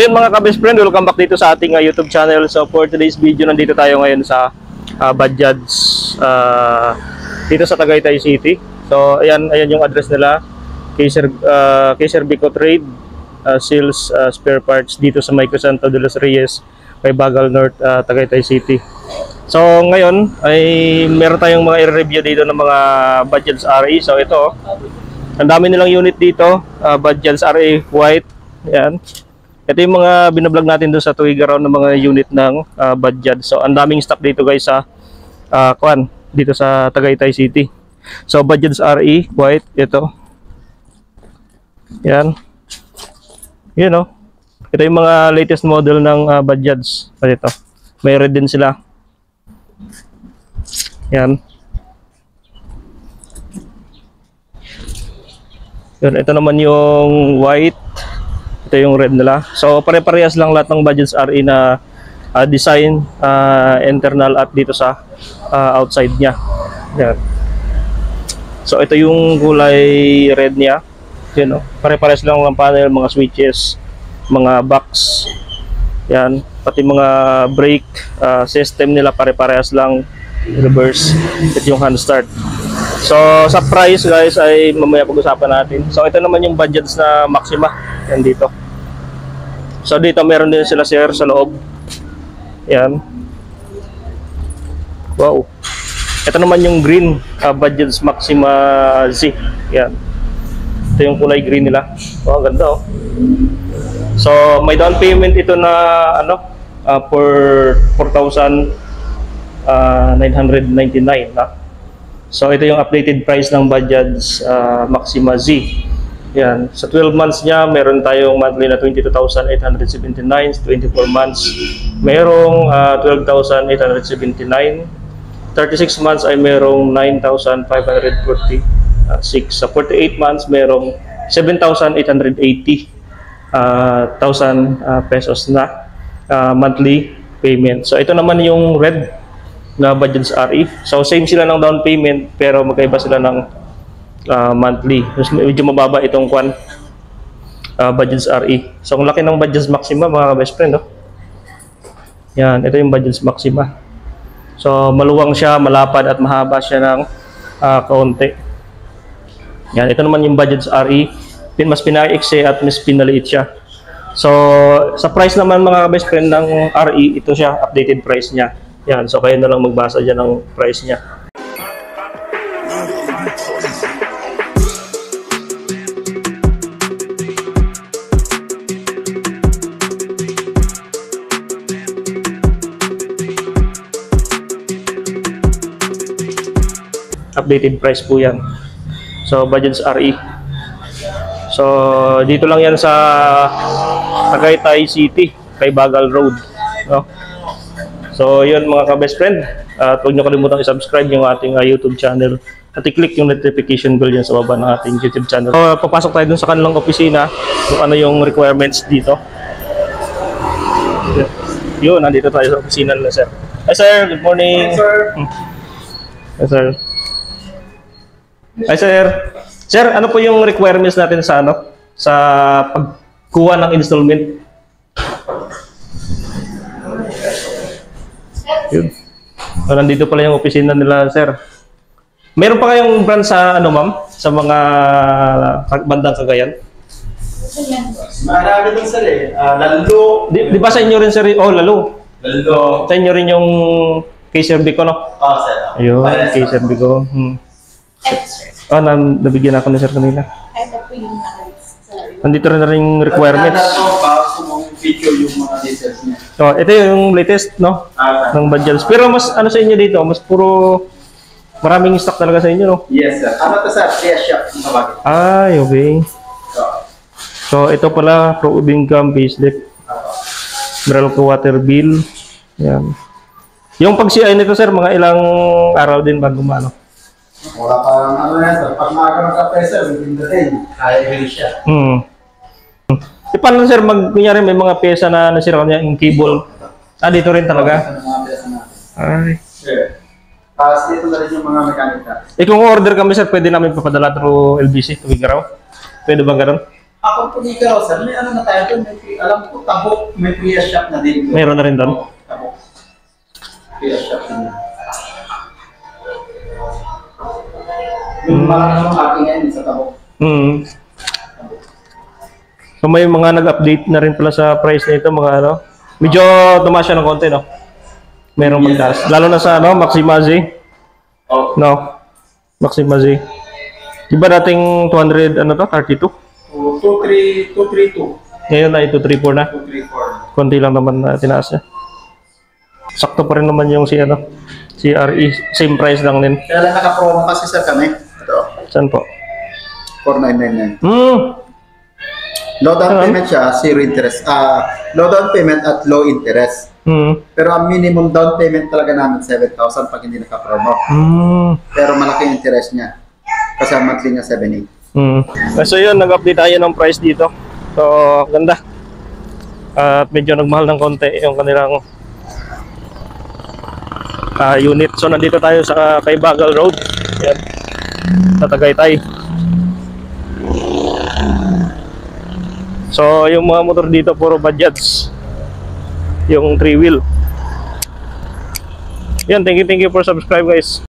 yun mga ka-best friend, welcome back dito sa ating YouTube channel. So for today's video, nandito tayo ngayon sa Bajaj dito sa Tagaytay City. So ayan yung address nila, Kaiser Bico Trade, Sales Spare Parts dito sa Micro Santo de los Reyes, kay Bagal North, Tagaytay City. So ngayon ay meron tayong mga i-review dito ng mga Bajaj RE. So ito, ang dami nilang unit dito, Bajaj RE White. Yan. Ito yung mga binablog natin doon sa Tuigaraw ng mga unit ng Bajaj. So ang daming stock dito guys sa dito sa Tagaytay City. So Bajaj RE White, ito. Yan. You know. Ito yung mga latest model ng Bajaj. Ito. May red din sila. Yan. Yun, ito naman yung white. Ito yung red nila. So pare-parehas lang lahat ng Bajaj RE na design, internal at dito sa outside niya. Yan. So ito yung kulay red niya. Yun, no? Pare-parehas lang ng panel, mga switches, mga box. Yan, pati mga brake system nila pare-parehas lang, reverse. Ito yung hand start. So sa price guys ay mamaya pag-usapan natin. So ito naman yung Bajaj na Maxima. Yan dito. So dito meron din sila sir sa loob. Yan. Wow. Ito naman yung green Bajaj Maxima Z. Yan. Ito yung kulay green nila. Oh, ganda oh. So may down payment ito na for 4,999 ha. So ito yung updated price ng Bajaj Maxima Z. Yan, sa 12 months niya meron tayong monthly na 22,879, 24 months merong 12,879, 36 months ay merong 9,546, sa 48 months merong 7,880 pesos na monthly payment. So ito naman yung red na Bajaj RE. So same sila ng down payment pero magkaiba sila ng monthly. Medyo mababa itong Bajaj RE. So ang laki ng Bajaj Maxima mga best friend, no? Yan, ito yung Bajaj Maxima. So maluwang siya, malapad at mahaba siya ng kaunti. Yan, ito naman yung Bajaj RE. Mas pinaiksi at mas pinaliit siya. So sa price naman mga best friend ng RE, ito siya, updated price niya. Yan, so kayo na lang magbasa dyan ng price niya. Updated price po yan. So Bajaj RE. So dito lang yan sa Tagaytay City, kay Bagal Road, no? So yun mga ka-best friend, huwag nyo kalimutang i-subscribe yung ating YouTube channel at i-click yung notification bell yan sa baba ng ating YouTube channel. So papasok tayo dun sa kanilang opisina kung ano yung requirements dito. Yun, nandito tayo sa opisina nila sir. Hi sir, good morning. Hi sir. Hi sir. Hi sir. Sir, ano po yung requirements natin sa sa pagkuha ng installment? Yun. So, nandito pala yung opisina nila, sir. Meron pa kayong branch sa ma'am? Sa mga bandang Cagayan? Marami din sir eh. Lalo. Di ba sa inyo rin sir? Oh, lalo. Lalo. Sa inyo rin yung Kaiser Bico, no? Oo, sir. Ayun, Kaiser Bico. Oh, nabigyan ako ni sir kanina. Ito po yung Nandito rin na rin requirements. Feature yung mga details niya. So, ito yung latest, no? Ng Bajaj. Pero mas ano sa inyo dito, mas puro maraming stock talaga sa inyo, no? Yes, sir. Ano to sir? Clear shop yung tawagin. Ay, okay. So, ito pala, Pro Income Payslip. Meralco water bill. Yan. Yung pag-CI nito, sir, mga ilang araw din bago maano? Wala pa yan, sir. Pag makakaroon ka peso, within the day, kaya i siya. Paano sir, kunyari may mga pyesa na nasira niya yung cable? Dito rin talaga? Mga peso natin. Ay. Sure. Tapos dito na rin yung mga mekanika. Kung order kami sir, pwede namin papadala through LBC, Tuwigaraw? Pwede ba gano'n? Ako po dito, sir, may ano na tayo doon, alam ko, Tabok, may Priya shop na din. Meron na rin doon. Oo, Tabok. Priya shop na din. Yung malakas yung aking ngayon sa Tabok. Mm. So may mga nag-update na rin pala sa price nito, mga ano. Medyo tumaas siya ng konti, no? Merong magtaas. Lalo na sa ano, Maximazi. Oh. No? Maximazi. Di ba dating 200, ano to, 32? 232. Ngayon na ito 3.4 na. 234. Konti lang naman na tinaas niya. Sakto pa rin naman yung si ano, si RE. Same price lang din. Kaya lang naka-promo kasi sir kami. Ito, Saan po? 4999. Low down Saan? payment siya, zero interest. Low down payment at low interest. Pero ang minimum down payment talaga namin 7,000 pag hindi naka-promo. Pero malaki yung interest niya. Kasi ang monthly niya 7,800. So yun, nag-update tayo ng price dito. So, ganda. At medyo nagmahal ng konti yung kanilang unit. So, nandito tayo sa kay Bagal Road. Yan. Sa Tagaytay. So, yung mga motor dito, puro Bajaj. Yung 3-wheel. Yan, thank you for subscribe guys.